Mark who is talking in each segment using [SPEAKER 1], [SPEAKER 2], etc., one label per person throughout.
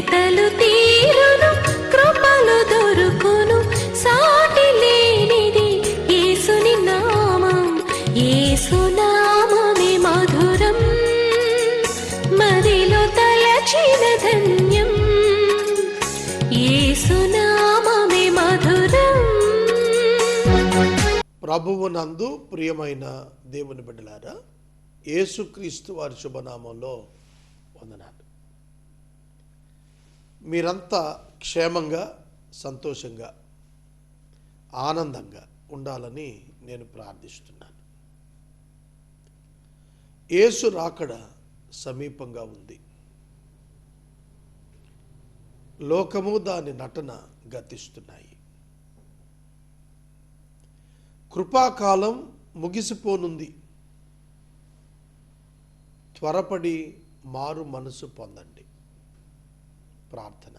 [SPEAKER 1] వెతలు తీరును, కృపలు దొరుకును, సాటి లేనిది యేసుని నామం. యేసునామమే మధురం, మదిలో తలచిన ధన్యం. యేసునామమే మధురం.
[SPEAKER 2] ప్రభువునందు ప్రియమైన దేవుని బిడ్డలారా, యేసుక్రీస్తు వారి శుభనామంలో వందనాలు. మీరంతా క్షేమంగా, సంతోషంగా, ఆనందంగా ఉండాలని నేను ప్రార్థిస్తున్నాను. యేసు రాకడ సమీపంగా ఉంది. లోకము దాని నటన గతిస్తున్నాయి. కృపాకాలం ముగిసిపోనుంది. త్వరపడి మారు మనసు పొందండి. ప్రార్థన.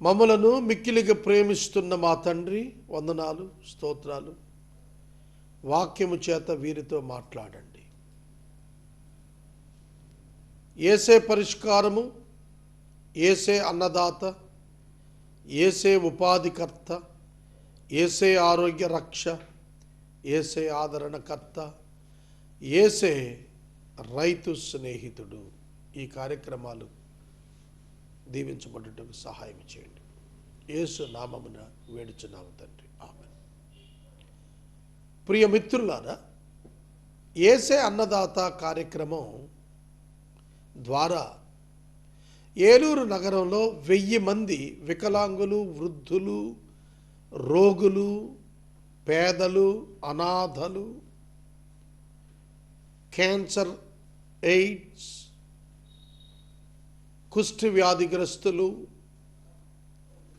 [SPEAKER 2] మమ్మలను మిక్కిలిగా ప్రేమిస్తున్న మా తండ్రి, వందనాలు, స్తోత్రాలు. వాక్యము చేత వీరితో మాట్లాడండి. యేసే పరిష్కారము, యేసే అన్నదాత, యేసే ఉపాధికర్త, యేసే ఆరోగ్య రక్ష, యేసే ఆదరణకర్త, యేసే రైతు స్నేహితుడు. ఈ కార్యక్రమాలు దీవించబడుటకు సహాయం చేయండి. యేసు నామమున వేడుచున్నాము తండ్రి, ఆమేన్. ప్రియ మిత్రులారా, యేసే అన్నదాత కార్యక్రమం ద్వారా ఏలూరు నగరంలో 1000 మంది వికలాంగులు, వృద్ధులు, రోగులు, పేదలు, అనాథలు, క్యాన్సర్, ఎయిడ్స్, కుష్ఠ వ్యాధిగ్రస్తులు,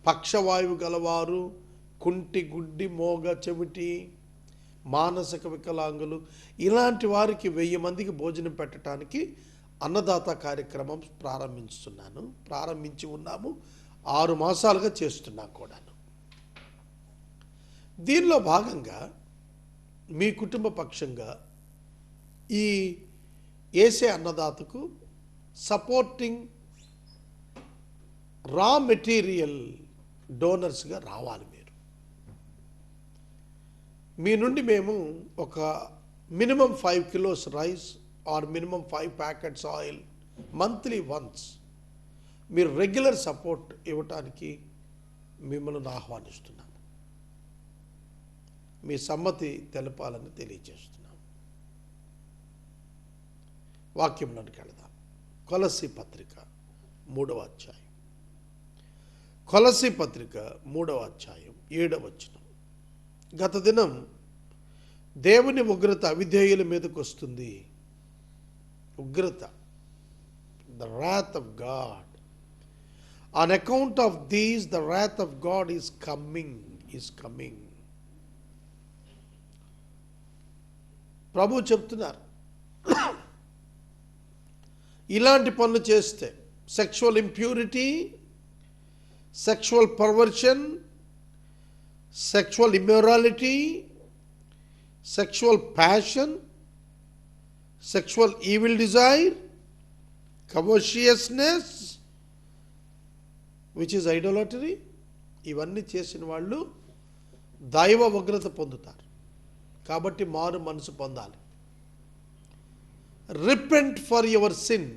[SPEAKER 2] పక్షవాయువు గలవారు, కుంటి, గుడ్డి, మోగ, చెవిటి, మానసిక వికలాంగులు, ఇలాంటి వారికి 1000 మందికి భోజనం పెట్టడానికి అన్నదాత కార్యక్రమం ప్రారంభించి ఉన్నాము. 6 మాసాలుగా చేస్తున్నాం కూడాను. దీనిలో భాగంగా మీ కుటుంబ పక్షంగా ఈ యేసే అన్నదాతకు సపోర్టింగ్ రా మెటీరియల్ డోనర్స్గా రావాలి. మీ నుండి మేము ఒక minimum 5 kilos rice or minimum 5 packets oil monthly once మీరు రెగ్యులర్ సపోర్ట్ ఇవ్వటానికి మిమ్మల్ని ఆహ్వానిస్తున్నాము. మీ సమ్మతి తెలపాలని తెలియజేస్తున్నాం. వాక్యంలోనికి వెళదాం. కొలస్సీ పత్రిక 3వ అధ్యాయం. కొలస్సీ పత్రిక 3వ అధ్యాయం 7వ వచనం. గత దినం దేవుని ఉగ్రత అవిధేయుల మీదకు వస్తుంది. ఉగ్రత, the wrath of God. On account of these, the wrath of God is coming. ప్రభు చెప్తున్నారు, ఇలాంటి పనులు చేస్తే sexual impurity, sexual perversion, sexual immorality, sexual passion, sexual evil desire, covetousness which is idolatry, ఇవన్నీ చేసిన వాళ్ళు దైవ ఉగ్రత పొందుతారు. కాబట్టి మారు మనసు పొందాలి. Repent for your sin,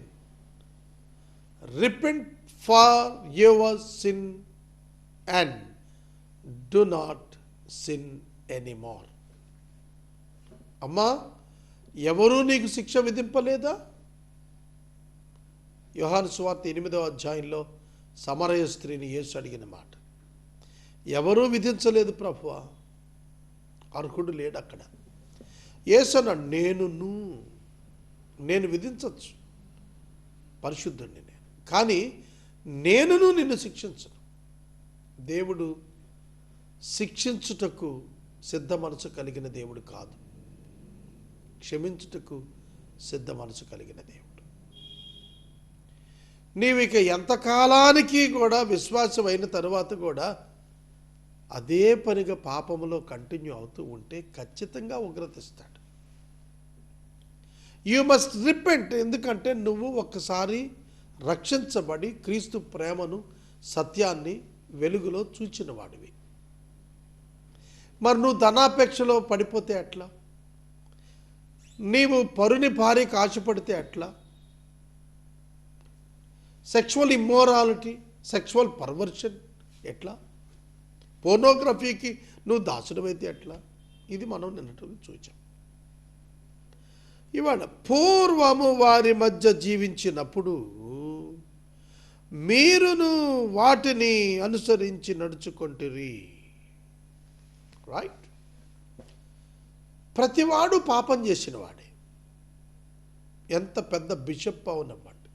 [SPEAKER 2] repent for your sin and do not sin anymore. అమ్మా, ఎవరూ నీకు శిక్ష విధింపలేదా? యోహాను సువార్త 8వ అధ్యాయంలో సమరయ స్త్రీని యేసు అడిగిన మాట. ఎవరూ విధించలేదు ప్రభువా, అర్హుడు లేడు అక్కడ. యేసు అన్నాడు, నేను విధించవచ్చు, పరిశుద్ధుడిని నేను, కానీ నేనును నిన్ను శిక్షించను. దేవుడు శిక్షించుటకు సిద్ధ మనసు కలిగిన దేవుడు కాదు, క్షమించుటకు సిద్ధ మనసు కలిగిన దేవుడు. నీవిక ఎంతకాలానికి కూడా విశ్వాసం అయిన తరువాత కూడా అదే పనిగా పాపములో కంటిన్యూ అవుతూ ఉంటే ఖచ్చితంగా ఉగ్రతిస్తాడు. You must repent. ఎందుకంటే నువ్వు ఒక్కసారి రక్షించబడి క్రీస్తు ప్రేమను సత్యాన్ని వెలుగులో చూచిన వాడివి. మరి నువ్వు ధనాపేక్షలో పడిపోతే ఎట్లా? నీవు పరుని భార్యకు ఆశపడితే ఎట్లా? సెక్షువల్ ఇమ్మోరాలిటీ, సెక్షువల్ పర్వర్షన్ ఎట్లా? పోర్నోగ్రఫీకి నువ్వు దాసుడమైతే ఎట్లా? ఇది మనం నిన్నటి చూచాం. ఇవాళ పూర్వము వారి మధ్య జీవించినప్పుడు మీరును వాటిని అనుసరించి నడుచుకొంటిరి. రైట్? ప్రతివాడు పాపం చేసిన వాడే. ఎంత పెద్ద బిషప్ అవునవ్వండి,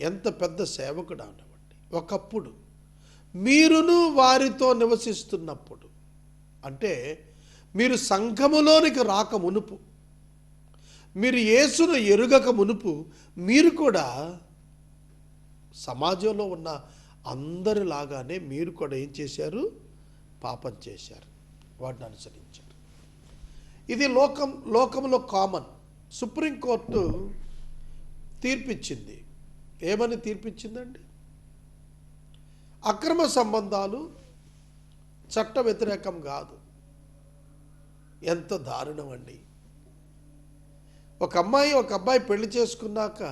[SPEAKER 2] ఎంత పెద్ద సేవకుడు అవనివ్వండి, ఒకప్పుడు మీరును వారితో నివసిస్తున్నప్పుడు, అంటే మీరు సంఘములోనికి రాక మునుపు, మీరు యేసును ఎరుగక మునుపు, మీరు కూడా సమాజంలో ఉన్న అందరిలాగానే మీరు కూడా ఏం చేశారు? పాపం చేశారు, వాటిని అనుసరించారు. ఇది లోకంలో కామన్. సుప్రీంకోర్టు తీర్పిచ్చింది. ఏమని తీర్పిచ్చిందండి? అక్రమ సంబంధాలు చట్ట వ్యతిరేకం కాదు. ఎంత దారుణం అండి! ఒక అబ్బాయి పెళ్లి చేసుకున్నాక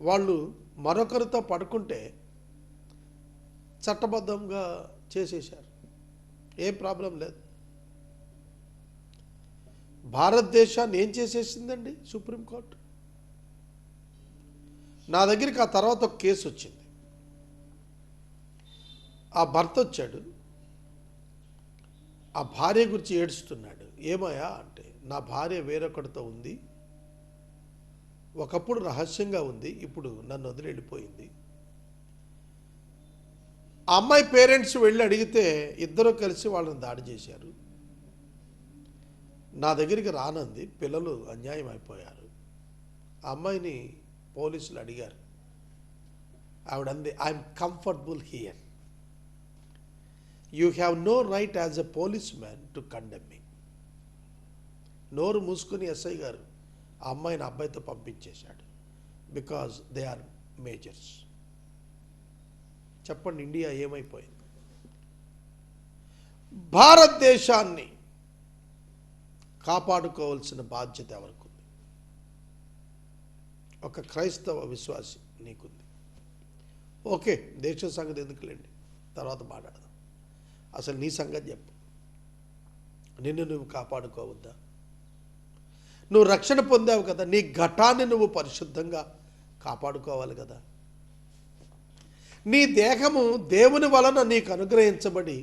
[SPEAKER 2] వాళ్ళు మరొకరితో పడుకుంటే చట్టబద్ధంగా చేసేశారు, ఏం ప్రాబ్లం లేదు. భారతదేశాన్ని ఏం చేసేసిందండి సుప్రీంకోర్టు? నా దగ్గరికి ఆ తర్వాత ఒక కేసు వచ్చింది. ఆ భర్త వచ్చాడు, ఆ భార్య గురించి ఏడుస్తున్నాడు. ఏమయ్యా అంటే, నా భార్య వేరొకటితో ఉంది, ఒకప్పుడు రహస్యంగా ఉంది, ఇప్పుడు నన్ను వదిలి వెళ్ళిపోయింది. ఆ అమ్మాయి పేరెంట్స్ వెళ్ళి అడిగితే ఇద్దరు కలిసి వాళ్ళని దాడి చేశారు. నా దగ్గరికి రానంది, పిల్లలు అన్యాయం అయిపోయారు. ఆ అమ్మాయిని పోలీసులు అడిగారు. ఆవిడంది, I'm comfortable here, you have no right as a police man to condemn me. నోరు మూసుకుని ఎస్ఐ గారు ఆ అమ్మాయిని అబ్బాయితో పంపించేశాడు. Because they are majors. చెప్పండి, ఇండియా ఏమైపోయింది? భారతదేశాన్ని కాపాడుకోవాల్సిన బాధ్యత ఎవరికి ఉంది? ఒక క్రైస్తవ విశ్వాసి నీకుంది. ఓకే, దేశ సంగతి ఎందుకులేండి, తర్వాత మాట్లాడదాం. అసలు నీ సంగతి చెప్పు. నిన్ను నువ్వు కాపాడుకోవద్దా? నువ్వు రక్షణ పొందావు కదా, నీ ఘటాన్ని నువ్వు పరిశుద్ధంగా కాపాడుకోవాలి కదా. నీ దేహము దేవుని వలన నీకు అనుగ్రహించబడి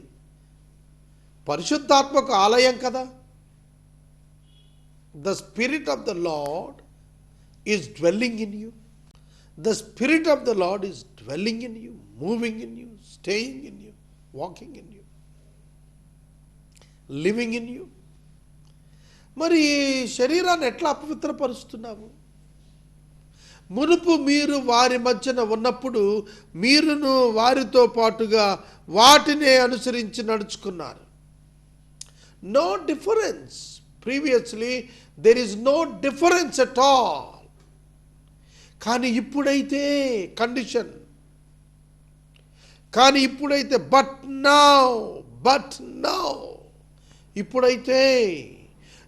[SPEAKER 2] పరిశుద్ధాత్మకు ఆలయం కదా. The Spirit of the Lord is dwelling in you. The Spirit of the Lord is dwelling in you, moving in you, staying in you, walking in you, living in you. మరి శరీరాన్ని ఎట్లా అపవిత్రపరుస్తున్నావు? మునుపు మీరు వారి మధ్యన ఉన్నప్పుడు మీరును వారితో పాటుగా వాటినే అనుసరించి నడుచుకున్నారు. No difference. Previously there is no difference at all. కానీ ఇప్పుడైతే కండిషన్, కానీ ఇప్పుడైతే బట్ నౌ ఇప్పుడైతే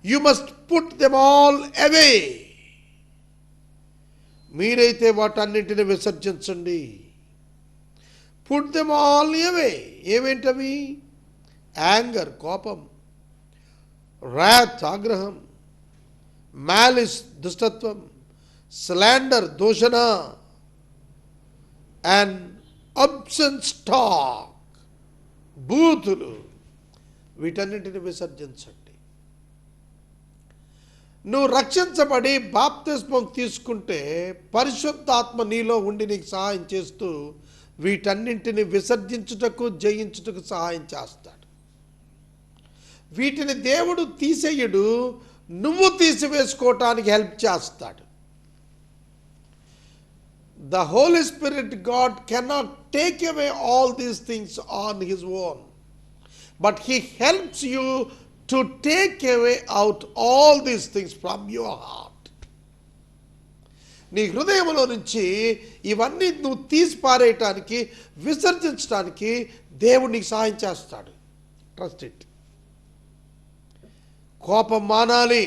[SPEAKER 2] you must put them all away. మీరైతే వాటన్నిటిని విసర్జించండి. Put them all away. ఏమేంటవి? యాంగర్, కోపం, wrath, ఆగ్రహం, మ్యాలిస్, దుష్టత్వం, స్లాండర్, దూషణ, అండ్ అబ్సెన్స్ టాక్, బూతులు, వీటన్నిటిని విసర్జించండి. నువ్వు రక్షించబడి బాప్తిస్మం తీసుకుంటే పరిశుద్ధాత్మ నీలో ఉండి నీకు సహాయం చేస్తూ వీటన్నింటిని విసర్జించుటకు, జయించుటకు సహాయం చేస్తాడు. వీటిని దేవుడు తీసేయడు, నువ్వు తీసివేసుకోవటానికి హెల్ప్ చేస్తాడు. The Holy Spirit, God cannot take away all these things on His own, but He helps you to take away out all these things from your heart. నీ హృదయంలో నుంచి ఇవన్నీ నువ్వు తీసి పారేయటానికి, విసర్జించడానికి దేవుడు నీకు సహాయం చేస్తాడు. Trust it. కోపం మానాలి,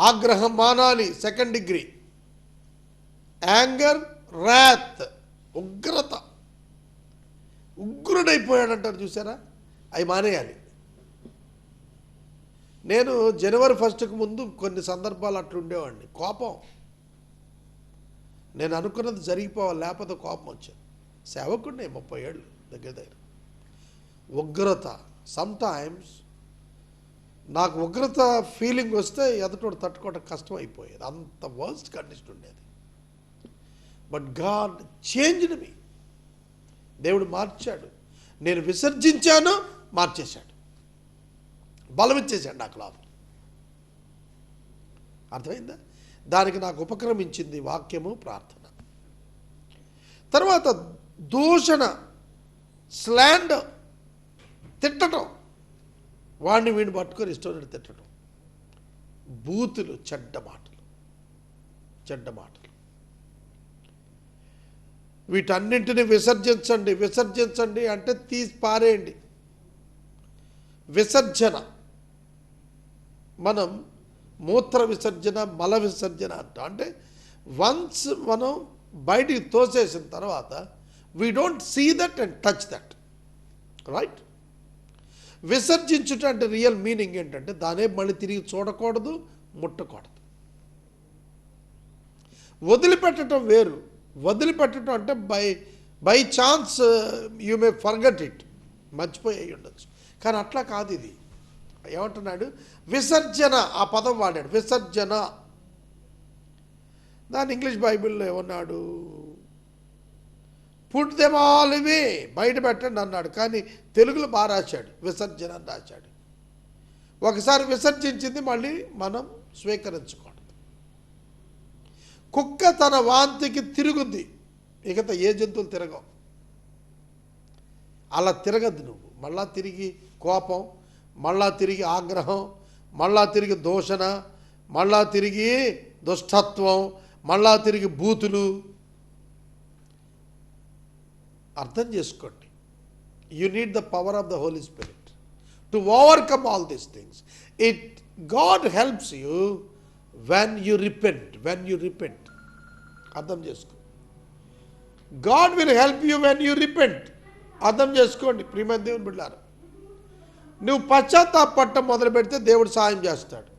[SPEAKER 2] ఆగ్రహం మానాలి. 2nd డిగ్రీ యాంగర్, రాత్, ఉగ్రత. ఉగ్రుడైపోయాడంటారు చూసారా, అవి మానేయాలి. నేను జనవరి 1కు ముందు కొన్ని సందర్భాలు అట్లా ఉండేవాడిని. కోపం, నేను అనుకున్నది జరిగిపోవాలి, లేకపోతే కోపం వచ్చేది. సేవకుడిని 30 ఏళ్ళు దగ్గర. ఉగ్రత, సమ్టైమ్స్ నాకు ఉగ్రత ఫీలింగ్ వస్తే ఎదుటోడు తట్టుకోవడం కష్టం అయిపోయేది. అంత వర్స్ట్ కండిషన్ ఉండేది. బట్ గాడ్ చేంజ్డ్ మీ. దేవుడు మార్చాడు. నేను విసర్జించాను, మార్చేశాడు, బలం ఇచ్చేశాడు నాకు లోపల. అర్థమైందా? దానికి నాకు ఉపక్రమించింది వాక్యము, ప్రార్థన. తర్వాత దూషణ, స్లాండర్, తిట్టడం, వాడిని వీడిని పట్టుకొని ఇష్టం తిట్టడం, బూతులు, చెడ్డ మాటలు. వీటన్నింటిని విసర్జించండి. విసర్జించండి అంటే తీసి పారేయండి. విసర్జన, మనం మూత్ర విసర్జన, మల విసర్జన అంటాం. అంటే వన్స్ మనం బయటికి తోసేసిన తర్వాత we don't see that and touch that, right? విసర్జించుట అంటే రియల్ మీనింగ్ ఏంటంటే దానే మళ్ళీ తిరిగి చూడకూడదు, ముట్టకూడదు. వదిలిపెట్టడం వేరు. వదిలిపెట్టడం అంటే by chance you may forget it, మర్చిపోయి ఉండొచ్చు. కానీ అట్లా కాదు. ఇది ఏమంటున్నాడు? విసర్జన, ఆ పదం వాడాడు, విసర్జన. దాని ఇంగ్లీష్ బైబిల్లో ఏమన్నాడు? పుట్ దెమ్ ఆల్ అవే, బయట పెట్టండి అన్నాడు. కానీ తెలుగులో బాగా రాశాడు, విసర్జన అని రాశాడు. ఒకసారి విసర్జించింది మళ్ళీ మనం స్వీకరించకూడదు. కుక్క తన వాంతికి తిరుగుద్ది, మిగతా ఏ జంతువులు తిరగవు. అలా తిరగద్దు నువ్వు. మళ్ళా తిరిగి కోపం, మళ్ళా తిరిగి ఆగ్రహం, మళ్ళా తిరిగి దూషణ, మళ్ళా తిరిగి దుష్టత్వం, మళ్ళా తిరిగి బూతులు. అర్థం చేసుకోండి. You need the power of the Holy Spirit to overcome all these things. God helps you when you repent. అర్థం చేసుకో. God will help you when you repent. అర్థం చేసుకోండి ప్రియమైన దేవుని బిడ్డలారా. నువ్వు పశ్చాత్తాపడటం మొదలు పెడితే దేవుడు సాయం చేస్తాడు.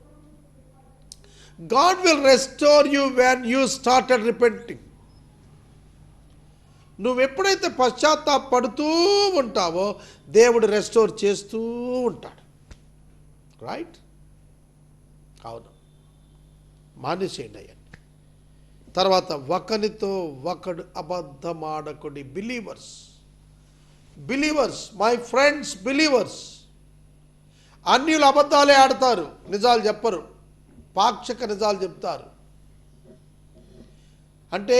[SPEAKER 2] God will restore you when you started repenting. నువ్వు ఎప్పుడైతే పశ్చాత్తాపడుతూ ఉంటావో దేవుడు రెస్టోర్ చేస్తూ ఉంటాడు, రైట్? అవును, మానేసేయండి అయ్యండి. తర్వాత ఒకనితో ఒకడు అబద్ధమాడకుడి. Believers my friends, believers. అన్యులు అబద్ధాలే ఆడతారు, నిజాలు చెప్పరు, పాక్షిక నిజాలు చెప్తారు. అంటే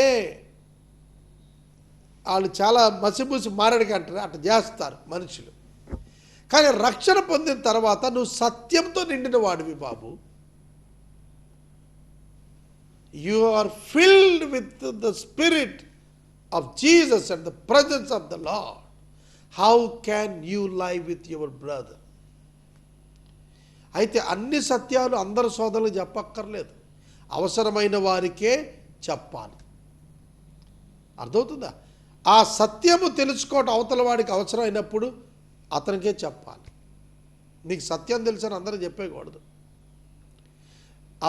[SPEAKER 2] వాళ్ళు చాలా మసిబూసి మారడికి అంటారు, అట్లా చేస్తారు మనుషులు. కానీ రక్షణ పొందిన తర్వాత నువ్వు సత్యంతో నిండిన వాడివి బాబు. You are filled with the Spirit of Jesus and the presence of the Lord. How can you lie with your brother? అయితే అన్ని సత్యాలు అందరు సోదరులు చెప్పక్కర్లేదు, అవసరమైన వారికే చెప్పాలి. అర్థమవుతుందా? ఆ సత్యము తెలుసుకోవటం అవతల వాడికి అవసరమైనప్పుడు అతనికే చెప్పాలి. నీకు సత్యం తెలుసని అందరూ చెప్పేయకూడదు.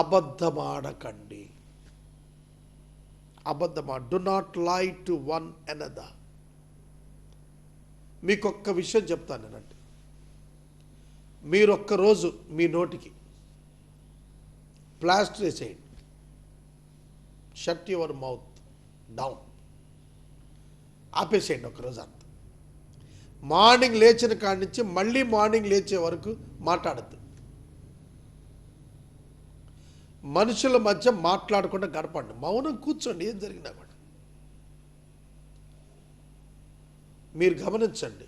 [SPEAKER 2] అబద్ధమాడకండి. Do not lie to one another. మీకు ఒక్క విషయం చెప్తాను నేనంటే, మీరు ఒక్కరోజు మీ నోటికి ప్లాస్టర్ వేసేయండి. షట్ యువర్ మౌత్ డౌన్, ఆపేసేయండి ఒకరోజు అంత. మార్నింగ్ లేచిన కాడి నుంచి మళ్ళీ మార్నింగ్ లేచే వరకు మాట్లాడద్దు. మనుషుల మధ్య మాట్లాడకుండా గడపండి, మౌనం కూర్చోండి. ఏం జరిగినా కూడా మీరు గమనించండి,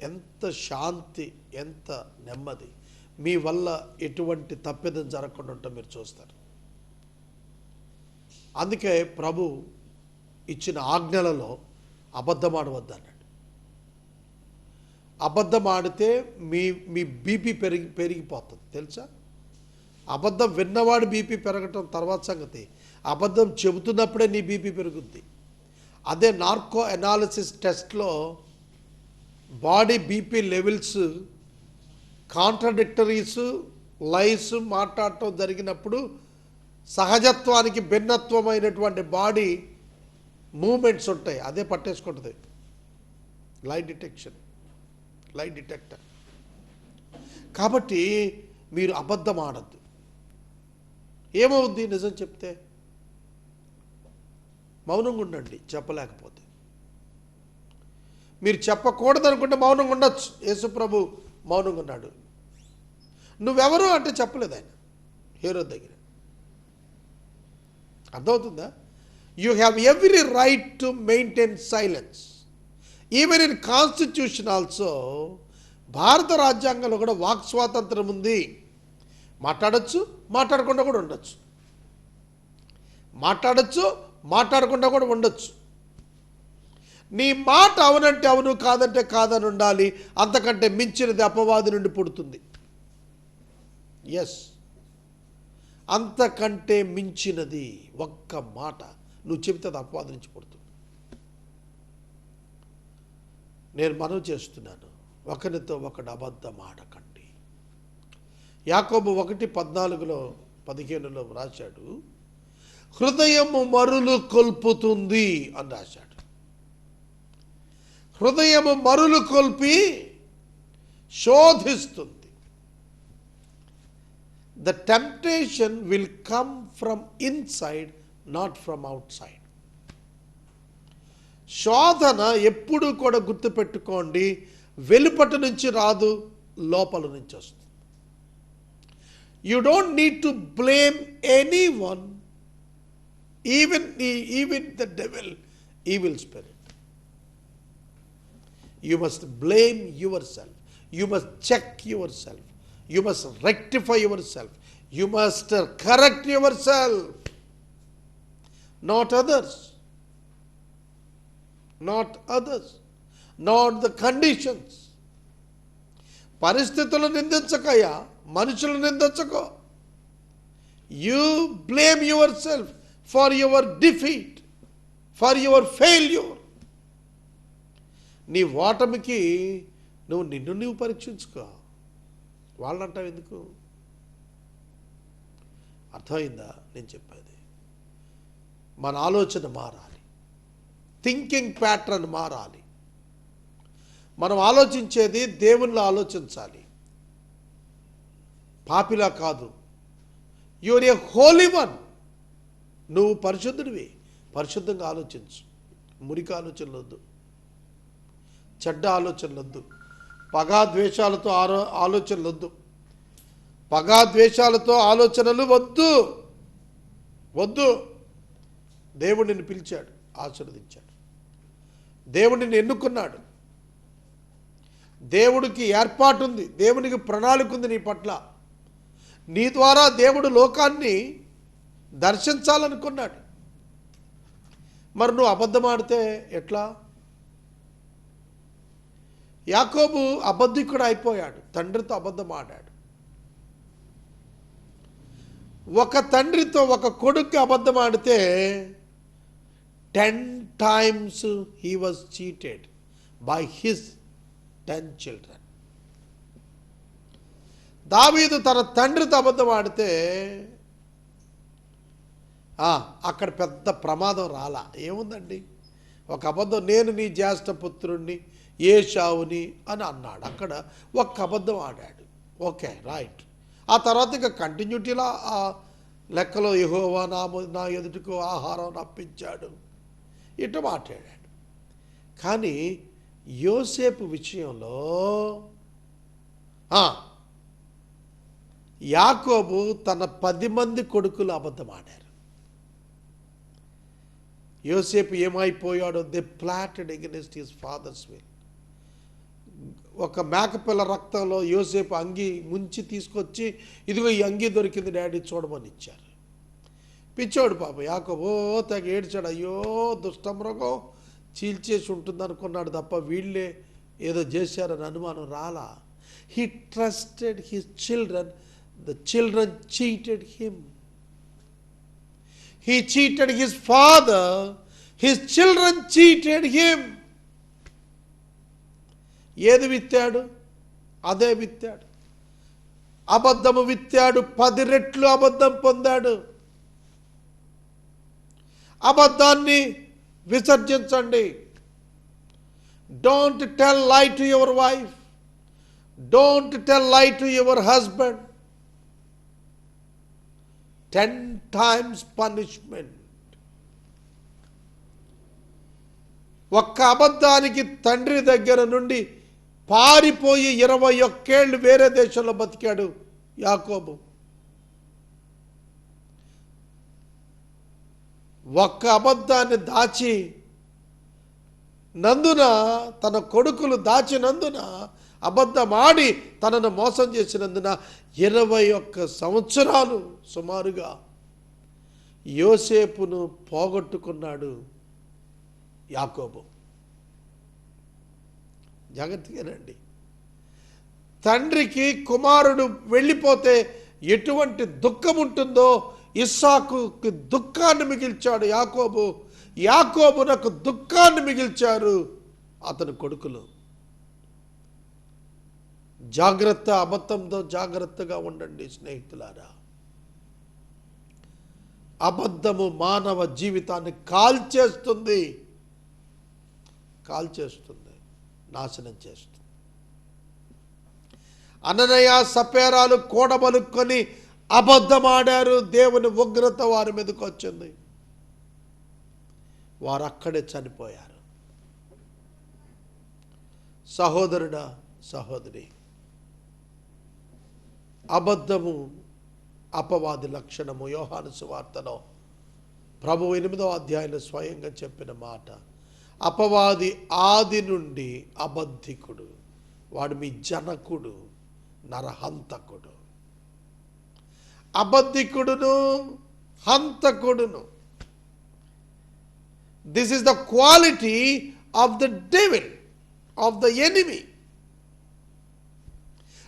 [SPEAKER 2] ఎంత శాంతి, ఎంత నెమ్మది. మీ వల్ల ఎటువంటి తప్పిదం జరగకుండా ఉంటే మీరు చూస్తారు. అందుకే ప్రభు ఇచ్చిన ఆజ్ఞలలో అబద్ధం ఆడవద్దు అన్నాడు. అబద్ధం ఆడితే మీ బీపీ పెరిగిపోతుంది తెలుసా. అబద్ధం విన్నవాడు బీపీ పెరగటం తర్వాత సంగతి, అబద్ధం చెబుతున్నప్పుడే నీ బీపీ పెరుగుద్ది. అదే నార్కో అనాలిసిస్ టెస్ట్లో బాడీ బీపీ లెవెల్స్ కాంట్రడిక్టరీస్ లైస్ మాట్లాడటం జరిగినప్పుడు సహజత్వానికి భిన్నత్వమైనటువంటి బాడీ మూమెంట్స్ ఉంటాయి, అదే పట్టేసుకుంటుంది. Lie detector. కాబట్టి మీరు అబద్ధం ఆడద్దు. ఏమవుద్ది నిజం చెప్తే? మౌనంగా ఉండండి చెప్పలేకపోతే. మీరు చెప్పకూడదు అనుకుంటే మౌనంగా ఉండొచ్చు. యేసుప్రభు మౌనంగా ఉన్నాడు. నువ్వెవరు అంటే చెప్పలేదు ఆయన హీరో దగ్గర. అర్థమవుతుందా? You have every right to maintain silence. Even in constitution also, భారత రాజ్యాంగంలో కూడా వాక్ స్వాతంత్రం ఉంది. మాట్లాడచ్చు, మాట్లాడకుండా కూడా ఉండొచ్చు. మాట్లాడచ్చు, మాట్లాడకుండా కూడా ఉండొచ్చు. నీ మాట అవునంటే అవును, కాదంటే కాదని ఉండాలి. అంతకంటే మించినది అపవాది నుండి పుడుతుంది. ఎస్, అంతకంటే మించినది ఒక్క మాట నువ్వు చెబితే అది అపవాది నుంచి పుడుతుంది. నేను మనవి చేస్తున్నాను, ఒకరితో ఒకడు అబద్ధం ఆడకండి. యాకోబు 1:14-15 రాశాడు, హృదయము మరులు కొల్పుతుంది అని రాశాడు. హృదయము మరులు కొల్పి శోధిస్తుంది. The temptation will come from inside, not from outside. శోధన ఎప్పుడు కూడా గుర్తుపెట్టుకోండి, వెలుపట నుంచి రాదు, లోపల నుంచి వస్తుంది. You don't need to blame anyone, even the devil, evil spirit. You must blame yourself. You must check yourself. You must rectify yourself. You must correct yourself. Not others. Not others. Not the conditions. పరిస్థితులను నిందించకయ్యా, మనుషులను నిందించకో. You blame yourself for your defeat, for your failure. నీ ఓటమికి నిన్ను పరీక్షించుకో. వాళ్ళంటావు ఎందుకు? అర్థమైందా నేను చెప్పేది? మన ఆలోచన మారాలి, థింకింగ్ ప్యాటర్న్ మారాలి. మనం ఆలోచించేది దేవునిలో ఆలోచించాలి, పాపిలా కాదు. Your A Holi one. నువ్వు పరిశుద్ధుడివి, పరిశుద్ధంగా ఆలోచించు. మురికి ఆలోచనలు వద్దు, చెడ్డ ఆలోచనలు వద్దు, పగాద్వేషాలతో ఆలోచనలు వద్దు, పగాద్వేషాలతో ఆలోచనలు వద్దు వద్దు. దేవుడు నిన్ను పిలిచాడు, ఆశీర్వదించాడు. దేవుడు నిన్ను ఎన్నుకున్నాడు. దేవుడికి ఏర్పాటు ఉంది, దేవునికి ప్రణాళిక ఉంది నీ పట్ల. నీ ద్వారా దేవుడు లోకాన్ని దర్శించాలనుకున్నాడు. మరి నువ్వు అబద్ధం ఆడితే ఎట్లా? యాకోబు అబద్ధికుడు అయిపోయాడు, తండ్రితో అబద్ధం ఆడాడు. ఒక తండ్రితో ఒక కొడుకు అబద్ధం ఆడితే 10 times he was cheated by his 10 children. దావీదు తన తండ్రితో అబద్ధం ఆడితే అక్కడ పెద్ద ప్రమాదం రాలా. ఏముందండి, ఒక అబద్ధం, నేను నీ జ్యేష్ఠ పుత్రుణ్ణి ఏశావుని అని అన్నాడు. అక్కడ ఒక అబద్ధం ఆడాడు, ఓకే రైట్. ఆ తర్వాత ఇక కంటిన్యూటీలా ఆ లెక్కలో యెహోవా నా ఎదుటకు ఆహారం అప్పించాడు, ఇటు మాట్లాడాడు. కానీ యోసేపు విషయంలో యాకోబు తన 10 మంది కొడుకులు అబద్ధం ఆడారు. యోసేపు ఏమైపోయాడో, they plotted against his father's will. ఒక మేకపిల్ల రక్తంలో యోసేపు అంగి ముంచి తీసుకొచ్చి, ఇదిగో ఈ అంగి దొరికింది డాడీ చూడమని ఇచ్చారు. పిచ్చోడు పాప యాకోబు తెగ ఏడ్చాడు. అయ్యో దుష్టమృగం చీల్చేసి ఉంటుంది అనుకున్నాడు తప్ప వీళ్ళే ఏదో చేశారని అనుమానం రాలా. He trusted his children, the children cheated him. He cheated his father, his children cheated him. ఏది విత్తాడు అదే విత్తాడు. అబద్ధము విత్తాడు, 10 రెట్లు అబద్ధం పొందాడు. అబద్ధాన్ని విసర్జించండి. Don't tell lie to your wife, don't tell lie to your husband. 10 times punishment. ఒక్క అబద్ధానికి తండ్రి దగ్గర నుండి పారిపోయి 21 ఏళ్ళు వేరే దేశంలో బతికాడు యాకోబు. ఒక్క అబద్ధాన్ని దాచి నందున, తన కొడుకులు దాచినందున, అబద్ధం ఆడి తనను మోసం చేసినందున 21 సంవత్సరాలు సుమారుగా యోసేపును పోగొట్టుకున్నాడు యాకోబు. జాగ్రత్తగానండి. తండ్రికి కుమారుడు వెళ్ళిపోతే ఎటువంటి దుఃఖం ఉంటుందో ఇస్సాకుకి దుఃఖాన్ని మిగిల్చాడు యాకోబు. యాకోబునకు దుఃఖాన్ని మిగిల్చారు అతని కొడుకులు. జాగ్రత్త, అబద్ధంతో జాగ్రత్తగా ఉండండి స్నేహితులారా. అబద్ధము మానవ జీవితాన్ని కాల్చేస్తుంది, నాశనం చేస్తుంది. అననయ సపేరాలు కూడబలుక్కొని అబద్ధమాడారు. దేవుని ఉగ్రత వారి మీదకి వచ్చింది. వారు అక్కడే చనిపోయారు. సహోదరుడా, సహోదరి, అబద్ధము అపవాది లక్షణము. యోహాను సువార్తలో ప్రభువు 8వ అధ్యాయంలో స్వయంగా చెప్పిన మాట. అపవాది ఆది నుండి అబద్ధికుడు, వాడు మీ జనకుడు, నరహంతకుడు. అబద్ధికుడును హంతకుడును. This is the quality of the devil, of the enemy.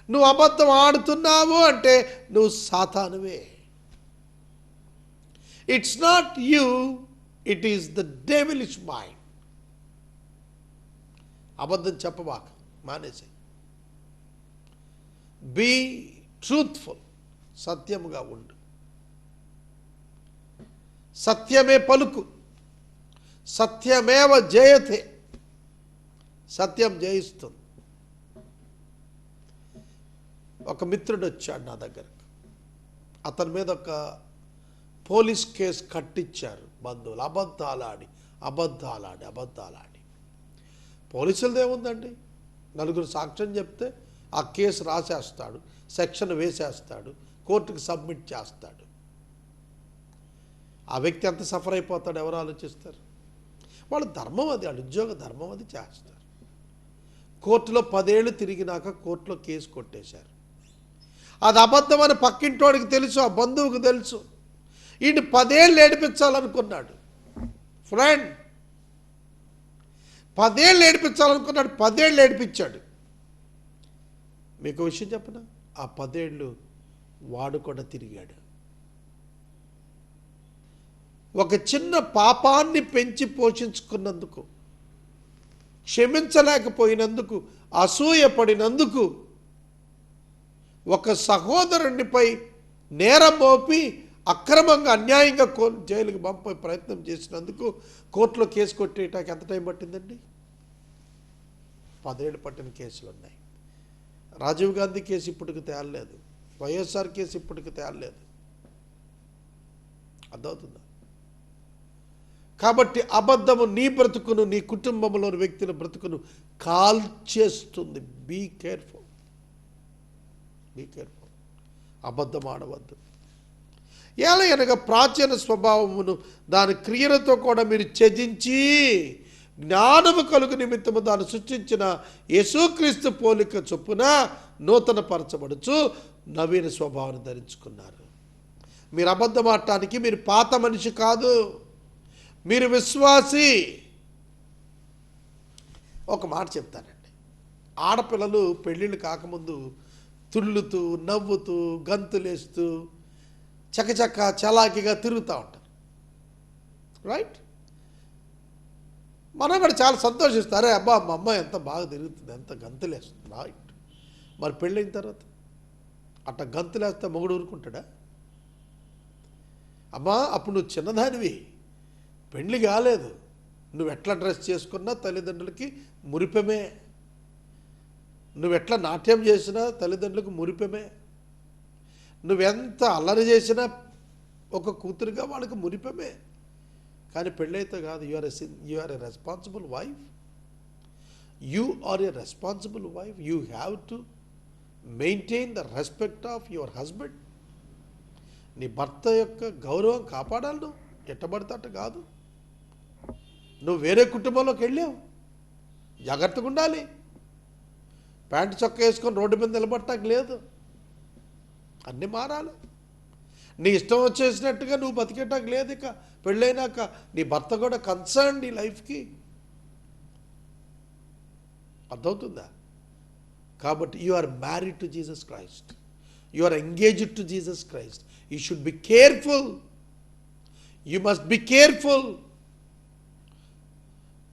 [SPEAKER 2] నువ్వు అబద్ధం ఆడుతున్నావు అంటే నువ్వు సాతానువే. It's not you, it is the devilish mind. అబద్ధం చెప్పబాక, మానేసే. బీ ట్రూత్ఫుల్, సత్యముగా ఉండు. సత్యమే పలుకు, సత్యమేవ జయతే. సత్యం జయిస్తుంది. ఒక మిత్రుడు వచ్చాడు నా దగ్గరకు. అతని మీద ఒక పోలీస్ కేసు కట్టించారు బంధువులు. అబద్ధాలాడి. పోలీసులది ఏముందండి? 4 సాక్ష్యం చెప్తే ఆ కేసు రాసేస్తాడు, సెక్షన్ వేసేస్తాడు, కోర్టుకు సబ్మిట్ చేస్తాడు. ఆ వ్యక్తి ఎంత సఫర్ అయిపోతాడు ఎవరు ఆలోచిస్తారు? వాళ్ళ ధర్మం అది, వాళ్ళ ఉద్యోగ ధర్మం అది చేస్తారు. కోర్టులో 10 ఏళ్ళు తిరిగినాక కోర్టులో కేసు కొట్టేశారు. అది అబద్ధం అని పక్కింటోడికి తెలుసు, ఆ బంధువుకు తెలుసు. ఈయన 10 ఏళ్ళు ఏడిపించాలనుకున్నాడు. ఫ్రెండ్, 10 ఏళ్ళు ఏడిపించాలనుకున్నాడు, 10 ఏళ్ళు ఏడిపించాడు. మీకు విషయం చెప్పనా? ఆ 10 ఏళ్ళు వాడు కూడా తిరిగాడు. ఒక చిన్న పాపాన్ని పెంచి పోషించుకున్నందుకు, క్షమించలేకపోయినందుకు, అసూయపడినందుకు, ఒక సహోదరునిపై నేరం మోపి అక్రమంగా అన్యాయంగా జైలుకి పంపే ప్రయత్నం చేసినందుకు కోర్టులో కేసు కొట్టేయటానికి ఎంత టైం పట్టిందండి? 10 ఏళ్ళు పట్టిన కేసులు ఉన్నాయి. రాజీవ్ గాంధీ కేసు ఇప్పటికి తేలలేదు, వైఎస్ఆర్ కేసు ఇప్పటికి తేలలేదు. అర్థమవుతుందా? కాబట్టి అబద్ధము నీ బ్రతుకును, నీ కుటుంబంలోని వ్యక్తుల బ్రతుకును కాల్చేస్తుంది. Be careful. అబద్ధం ఆడవద్దు. ఏలయనగా ప్రాచీన స్వభావమును దాని క్రియలతో కూడా మీరు త్యజించి జ్ఞానము కలుగు నిమిత్తము దాన్ని సృష్టించిన యేసుక్రీస్తు పోలిక చొప్పున నూతన పరచబడుచు నవీన స్వభావాన్ని ధరించుకున్నారు. మీరు అబద్ధం ఆడటానికి మీరు పాత మనిషి కాదు, మీరు విశ్వాసి. ఒక మాట చెప్తానండి, ఆడపిల్లలు పెళ్ళిళ్ళు కాకముందు తుళ్ళుతూ నవ్వుతూ గంతులేస్తూ చకచక చలాకీగా తిరుగుతూ ఉంటారు, రైట్? మనం కూడా చాలా సంతోషిస్తారు, అబ్బా మా అమ్మాయి ఎంత బాగా తిరుగుతుంది, ఎంత గంతులేస్తుంది, రైట్? మరి పెళ్ళైన తర్వాత అట్లా గంతులేస్తే మొగుడు ఊరుకుంటాడా? అమ్మా అప్పుడు నువ్వు చిన్నదానివి, పెళ్ళి కాలేదు, నువ్వు ఎట్లా డ్రెస్ చేసుకున్నా తల్లిదండ్రులకి మురిపెమే, నువ్వెట్లా నాట్యం చేసినా తల్లిదండ్రులకు మురిపెమే, నువ్వెంత అల్లరి చేసినా ఒక కూతురుగా వాళ్ళకి మురిపెమే. కానీ పెళ్ళైతే కాదు. You are a responsible wife, you are a responsible wife, you have to maintain the respect of your husband. నీ భర్త యొక్క గౌరవం కాపాడాలి, నువ్వు ఎట్టబడితే అట్ట కాదు. నువ్వు వేరే కుటుంబంలోకి వెళ్ళావు, జాగ్రత్తగా ఉండాలి. ప్యాంటు చొక్కా వేసుకొని రోడ్డు మీద నిలబడటానికి లేదు, అన్నీ మారాలి. నీ ఇష్టం వచ్చేసినట్టుగా నువ్వు బతికేటానికి లేదు. ఇక పెళ్ళైనాక నీ భర్త కూడా కన్సర్న్ నీ లైఫ్కి, అర్థమవుతుందా? కాబట్టి you are married to Jesus Christ, you are engaged to Jesus Christ. You should be careful, you must be careful.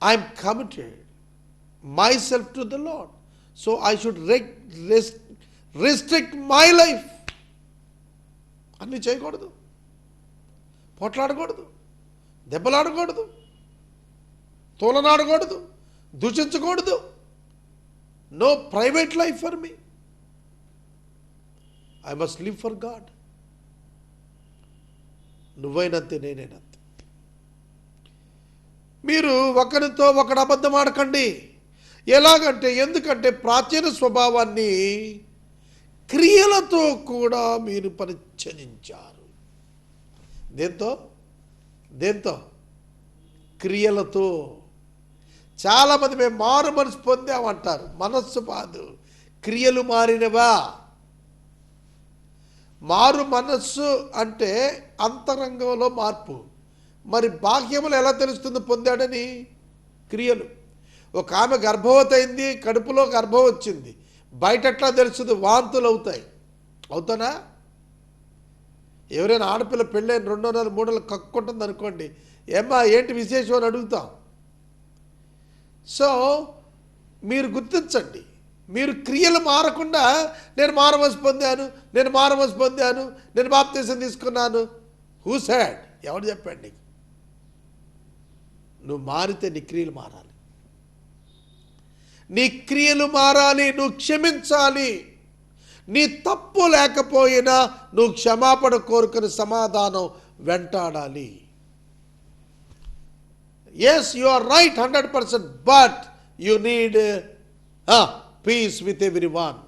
[SPEAKER 2] I am committed myself to the Lord, so I should restrict my life. అన్నీ చేయకూడదు, పోట్లాడకూడదు, దెబ్బలాడకూడదు, తోలనాడకూడదు, దూషించకూడదు. No private life for me, I must live for God. నువ్వైనంతే నేనైనంతే. మీరు ఒకరితో ఒకడు అబద్ధం ఆడకండి. ఎలాగంటే, ఎందుకంటే ప్రాచీన స్వభావాన్ని క్రియలతో కూడా మీరు పరిచయించారు. దేంతో? క్రియలతో. చాలామంది మేము మారు మనసు పొందామంటారు, మనస్సు కాదు, క్రియలు మారినవా? మారు మనస్సు అంటే అంతరంగంలో మార్పు. మరి బాహ్యములు ఎలా తెలుస్తుంది పొందాడని? క్రియలు. ఒక ఆమె గర్భవతి అయింది, కడుపులో గర్భం వచ్చింది, బయట ఎట్లా తెలుస్తుంది? వాంతులు అవుతాయి, అవుతానా? ఎవరైనా ఆడపిల్ల పెళ్ళైన 2 నెలలు 3 నెలలు కక్కుంటుంది అనుకోండి, ఏమ్మా ఏంటి విశేషం అని అడుగుతాం. సో మీరు గుర్తించండి, మీరు క్రియలు మారకుండా నేను మారమనసు పొందాను, నేను బాప్తిసం తీసుకున్నాను, హూ సెడ్? ఎవరు చెప్పండి? నువ్వు మారితే నీ క్రియలు మారాలి, నీ క్రియలు మారాలి, నువ్వు క్షమించాలి. నీ తప్పు లేకపోయినా నువ్వు క్షమాపణ కోరుకుని సమాధానం వెంటాడాలి. Yes, you are right 100%, but you need peace with every one.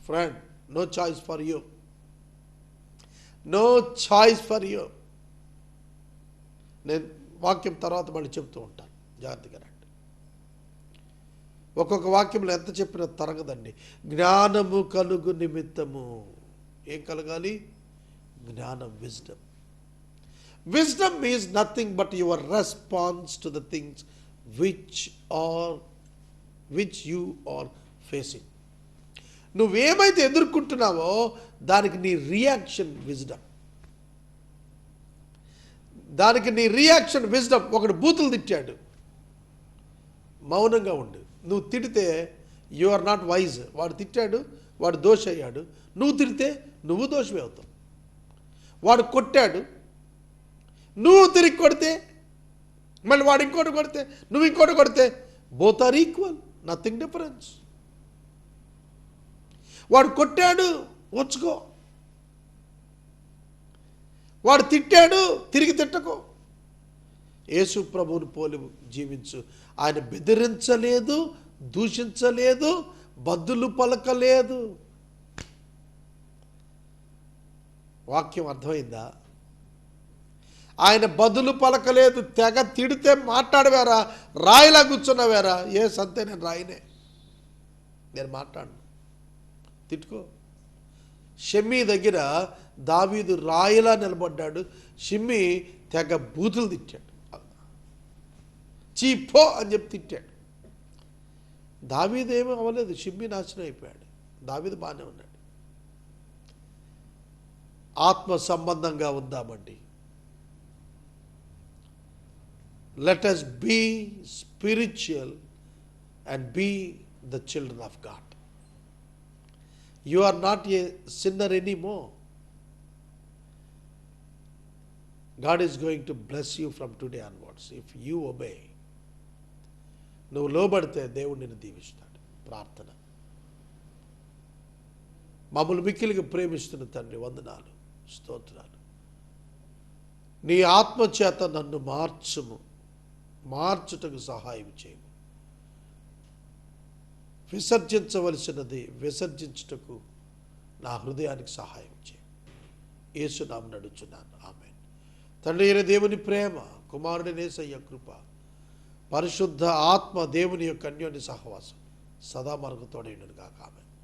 [SPEAKER 2] Friend, no choice for you, no choice for you. నేను వాక్యం తర్వాత మళ్ళీ చెప్తూ ఉంటాను, జాగ్రత్తగా రండి. ఒక్కొక్క వాక్యంలో ఎంత చెప్పినా తరగదండి. జ్ఞానము కలుగు నిమిత్తము ఏం కలగాలి? జ్ఞానం, wisdom. Wisdom is nothing but your response to the things which you are facing. నువ్వేమైతే ఎదుర్కొంటున్నావో దానికి నీ రియాక్షన్ విజ్డమ్. ఒకడు బూతులు తిట్టాడు, మౌనంగా ఉండు. నువ్వు తిడితే యు ఆర్ నాట్ వైజ్. వాడు తిట్టాడు, వాడు దోష అయ్యాడు, నువ్వు తిడితే నువ్వు దోషమే అవుతావు. వాడు కొట్టాడు, నువ్వు తిరిగి కొడితే, మళ్ళీ వాడు ఇంకోటి కొడితే, నువ్వు ఇంకోటి కొడితే, both are equal, nothing difference. వాడు కొట్టాడు, వచ్చుకో. వాడు తిట్టాడు, తిరిగి తిట్టకో. యేసు ప్రభువుని పోలి జీవించు. ఆయన బెదిరించలేదు, దూషించలేదు, బద్దులు పలకలేదు. వాక్యం అర్థమైందా? ఆయన బదులు పలకలేదు, తెగ తిడితే మాట్లాడవేరా, రాయిలా కూర్చున్నవేరా. ఏ సంతే, నేను రాయినే, నేను మాట్లాడను, తిట్టుకో. షిమ్మీ దగ్గర దావీదు రాయిలా నిలబడ్డాడు. షిమ్మీ తెగ బూతులు తిట్టాడు, చీపో అని చెప్పి తిట్టాడు. దావీదు ఏమీ అవ్వలేదు, షిమ్మీ నాశనం అయిపోయాడు. దావీదు బాగానే ఉన్నాడు. ఆత్మ సంబంధంగా ఉందామండి. Let us be spiritual and be the children of God. You are not a sinner anymore. God is going to bless you from today onwards if you obey. నువ్వు లోబడితే దేవుడు నిన్ను దీవిస్తాడు. ప్రార్థన. మమ్మల్ని మిక్కిలిగా ప్రేమిస్తున్న తండ్రి, వందనాలు, స్తోత్రాలు. నీ ఆత్మచేత నన్ను మార్చుటకు సహాయం చేయము. విసర్జించవలసినది విసర్జించుటకు నా హృదయానికి సహాయం చేయి. యేసు నామమున నడుచున్నాను, ఆమేన్. తండ్రి అయిన దేవుని ప్రేమ, కుమారుడైన యేసయ్య కృప, పరిశుద్ధ ఆత్మ దేవుని యొక్క అన్యోన్య సహవాసం సదా మనకు తోడైనను గాక, ఆమేన్.